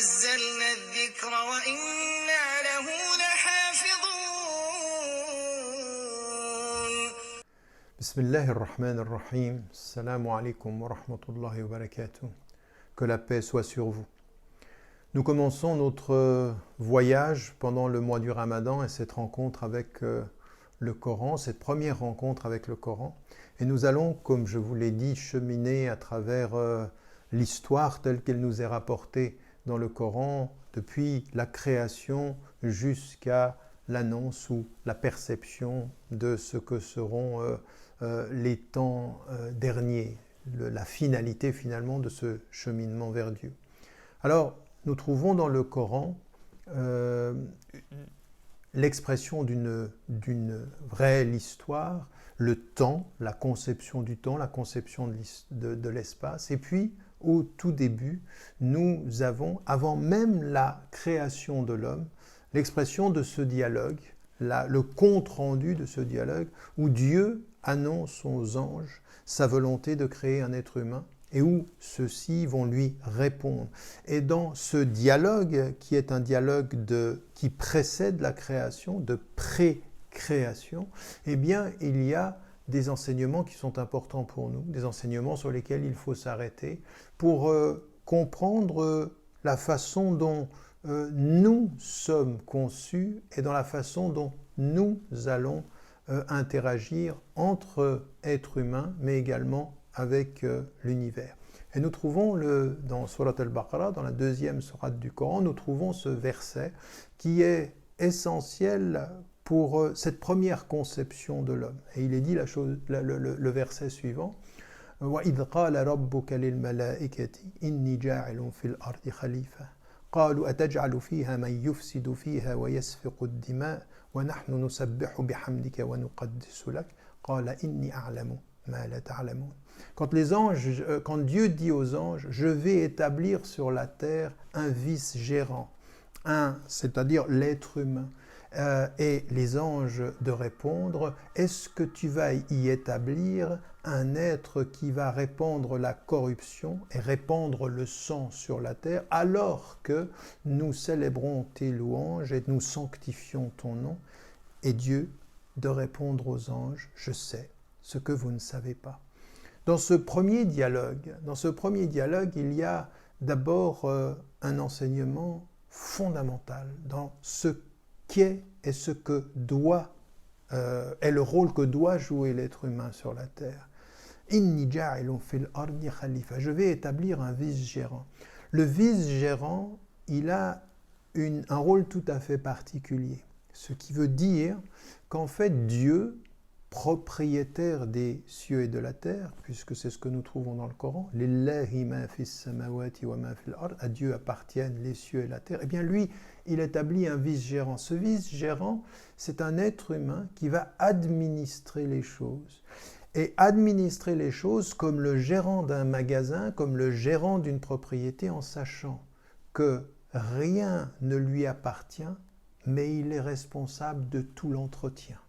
نزلنا الذكر وإنا له لحافظون. بسم الله الرحمن الرحيم. Assalamu alaikum wa rahmatullahi wa barakatuh. Que la paix soit sur vous. Nous commençons notre voyage pendant le mois du Ramadan et cette rencontre avec le Coran, cette première rencontre avec le Coran. Et nous allons, comme je vous l'ai dit, cheminer à travers l'histoire telle qu'elle nous est rapportée dans le Coran, depuis la création jusqu'à l'annonce ou la perception de ce que seront les temps derniers, la finalité finalement de ce cheminement vers Dieu. Alors, nous trouvons dans le Coran l'expression d'une réelle histoire, le temps, la conception du temps, la conception de l'espace, et puis au tout début, nous avons, avant même la création de l'homme, l'expression de ce dialogue, le compte-rendu de ce dialogue, où Dieu annonce aux anges sa volonté de créer un être humain, et où ceux-ci vont lui répondre. Et dans ce dialogue, qui est un dialogue qui précède la création, de pré-création, eh bien, il y a des enseignements qui sont importants pour nous, des enseignements sur lesquels il faut s'arrêter pour comprendre la façon dont nous sommes conçus et dans la façon dont nous allons interagir entre êtres humains, mais également avec l'univers. Et nous trouvons dans Surat al-Baqarah, dans la deuxième sourate du Coran, nous trouvons ce verset qui est essentiel pour cette première conception de l'homme. Et il est dit le verset suivant, وَإِذْ قَالَ رَبُّكَ لِلْمَلَائِكَةِ إِنِّي جَاعِلٌ فِي الْأَرْضِ خَلِيفَةً قَالُوا أَتَجْعَلُ فِيهَا مَنْ يُفْسِدُ فِيهَا وَيَسْفِكُ الدِّمَاءَ وَنَحْنُ نُسَبِّحُ بِحَمْدِكَ وَنُقَدِّسُ لَكَ قَالَ إِنِّي أَعْلَمُ مَا لَا تَعْلَمُونَ. Quand Dieu dit aux anges, je vais établir sur la terre un vice-gérant, c'est-à-dire l'être humain, et les anges de répondre, est-ce que tu vas y établir un être qui va répandre la corruption et répandre le sang sur la terre, alors que nous célébrons tes louanges et nous sanctifions ton nom? Et Dieu de répondre aux anges, je sais ce que vous ne savez pas. Dans ce premier dialogue, il y a d'abord un enseignement fondamental dans ce qu'est et ce que est le rôle que doit jouer l'être humain sur la terre. Inni ja'ilun fil ardi khalifa. Je vais établir un vice-gérant. Le vice-gérant, il a un rôle tout à fait particulier. Ce qui veut dire qu'en fait, Dieu, propriétaire des cieux et de la terre, puisque c'est ce que nous trouvons dans le Coran, Lillahi ma fis samawati wa ma fil ard, à Dieu appartiennent les cieux et la terre, eh bien lui, il établit un vice-gérant. Ce vice-gérant, c'est un être humain qui va administrer les choses. Et administrer les choses comme le gérant d'un magasin, comme le gérant d'une propriété, en sachant que rien ne lui appartient, mais il est responsable de tout l'entretien.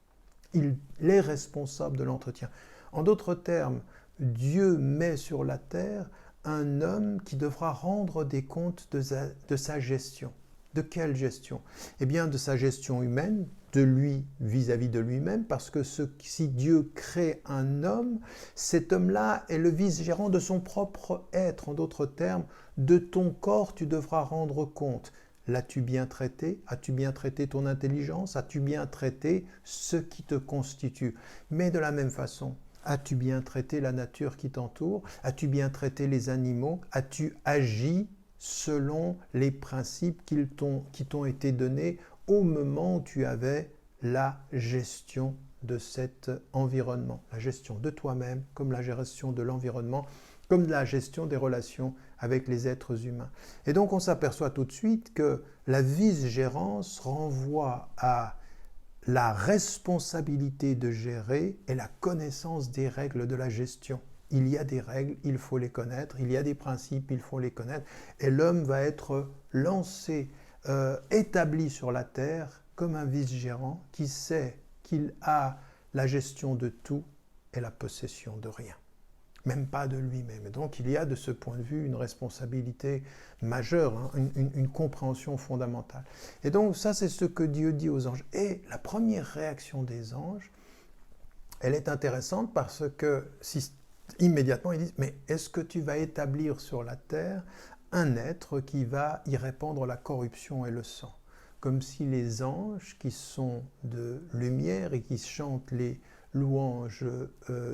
Il est responsable de l'entretien. En d'autres termes, Dieu met sur la terre un homme qui devra rendre des comptes de sa gestion. De quelle gestion? Eh bien, de sa gestion humaine, de lui vis-à-vis de lui-même, parce que si Dieu crée un homme, cet homme-là est le vice-gérant de son propre être. En d'autres termes, de ton corps, tu devras rendre compte. L'as-tu bien traité? As-tu bien traité ton intelligence? As-tu bien traité ce qui te constitue? Mais de la même façon, as-tu bien traité la nature qui t'entoure? As-tu bien traité les animaux? As-tu agi selon les principes qui t'ont été donnés au moment où tu avais la gestion de cet environnement? La gestion de toi-même, comme la gestion de l'environnement, comme la gestion des relations avec les êtres humains. Et donc on s'aperçoit tout de suite que la vice-gérance renvoie à la responsabilité de gérer et la connaissance des règles de la gestion. Il y a des règles, il faut les connaître, il y a des principes, il faut les connaître, et l'homme va être lancé, établi sur la terre comme un vice-gérant qui sait qu'il a la gestion de tout et la possession de rien. même pas de lui-même. Et donc il y a de ce point de vue une responsabilité majeure, hein, une compréhension fondamentale. Et donc ça, c'est ce que Dieu dit aux anges. Et la première réaction des anges, elle est intéressante parce que immédiatement ils disent, mais est-ce que tu vas établir sur la terre un être qui va y répandre la corruption et le sang? Comme si les anges qui sont de lumière et qui chantent les louanges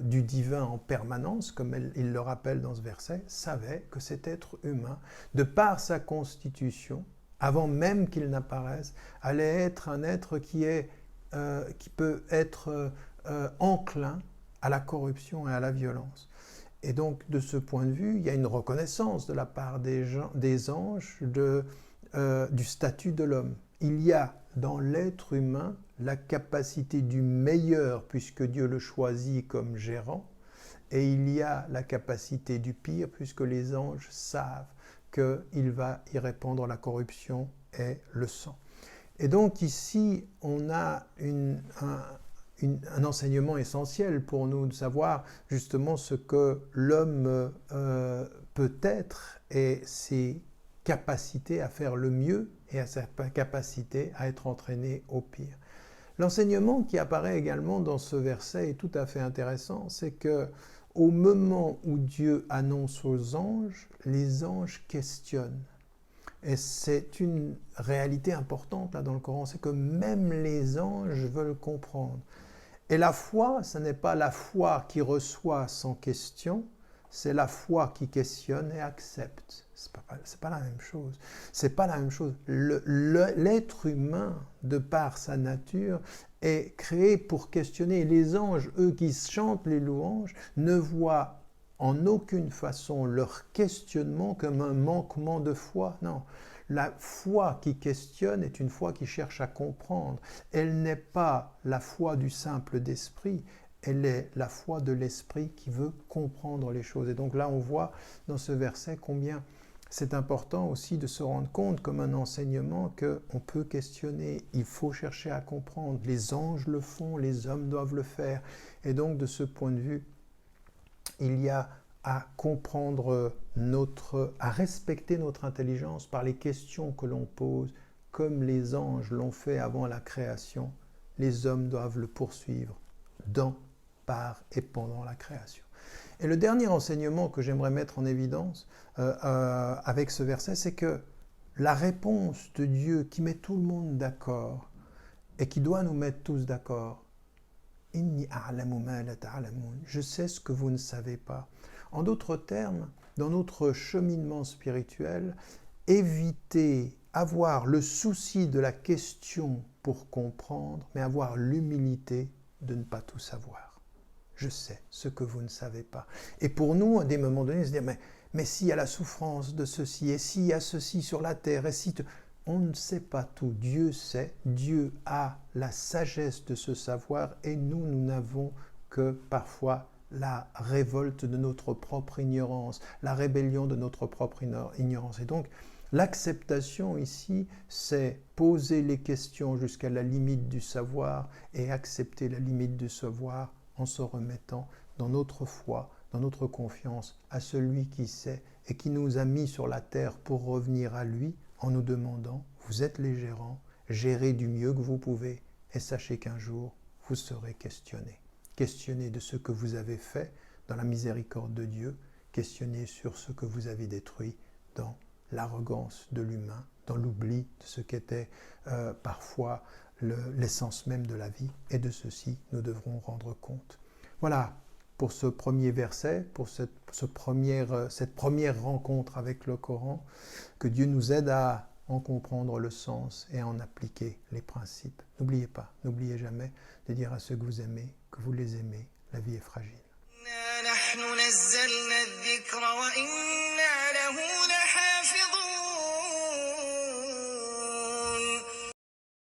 du divin en permanence, comme il le rappelle dans ce verset, savaient que cet être humain, de par sa constitution, avant même qu'il n'apparaisse, allait être un être qui peut être enclin à la corruption et à la violence. Et donc, de ce point de vue, il y a une reconnaissance de la part des anges du statut de l'homme. Il y a dans l'être humain la capacité du meilleur, puisque Dieu le choisit comme gérant, et il y a la capacité du pire, puisque les anges savent qu'il va y répandre la corruption et le sang. Et donc ici, on a un enseignement essentiel pour nous, de savoir justement ce que l'homme peut être et ses capacités à faire le mieux et à sa capacité à être entraîné au pire. L'enseignement qui apparaît également dans ce verset est tout à fait intéressant, c'est que au moment où Dieu annonce aux anges, les anges questionnent. Et c'est une réalité importante là dans le Coran, c'est que même les anges veulent comprendre. Et la foi, ce n'est pas la foi qui reçoit sans question, c'est la foi qui questionne et accepte. C'est pas la même chose. C'est pas la même chose. L'être humain, de par sa nature, est créé pour questionner. Les anges, eux qui chantent les louanges, ne voient en aucune façon leur questionnement comme un manquement de foi. Non. La foi qui questionne est une foi qui cherche à comprendre. Elle n'est pas la foi du simple d'esprit, elle est la foi de l'esprit qui veut comprendre les choses. Et donc là, on voit dans ce verset combien c'est important aussi de se rendre compte comme un enseignement qu'on peut questionner, il faut chercher à comprendre. Les anges le font, les hommes doivent le faire. Et donc de ce point de vue, il y a à comprendre à respecter notre intelligence par les questions que l'on pose, comme les anges l'ont fait avant la création. Les hommes doivent le poursuivre dans, par et pendant la création. Et le dernier enseignement que j'aimerais mettre en évidence avec ce verset, c'est que la réponse de Dieu qui met tout le monde d'accord et qui doit nous mettre tous d'accord, « Inni a'lamu ma la ta'lamun » je sais ce que vous ne savez pas. En d'autres termes, dans notre cheminement spirituel, éviter, avoir le souci de la question pour comprendre, mais avoir l'humilité de ne pas tout savoir. Je sais ce que vous ne savez pas. Et pour nous, à des moments donnés, se dire, mais s'il y a la souffrance de ceci, et s'il y a ceci sur la terre, et si... On ne sait pas tout. Dieu sait, Dieu a la sagesse de ce savoir, et nous n'avons que parfois la révolte de notre propre ignorance, la rébellion de notre propre ignorance. Et donc, l'acceptation ici, c'est poser les questions jusqu'à la limite du savoir et accepter la limite du savoir en se remettant dans notre foi, dans notre confiance à celui qui sait et qui nous a mis sur la terre pour revenir à lui en nous demandant, vous êtes les gérants, gérez du mieux que vous pouvez et sachez qu'un jour, vous serez questionnés. Questionnez de ce que vous avez fait dans la miséricorde de Dieu, questionnez sur ce que vous avez détruit dans l'arrogance de l'humain, dans l'oubli de ce qu'était parfois l'essence même de la vie, et de ceci, nous devrons rendre compte. Voilà pour ce premier verset, pour cette première rencontre avec le Coran, que Dieu nous aide à en comprendre le sens et à en appliquer les principes. N'oubliez pas, n'oubliez jamais de dire à ceux que vous aimez, que vous les aimez, la vie est fragile.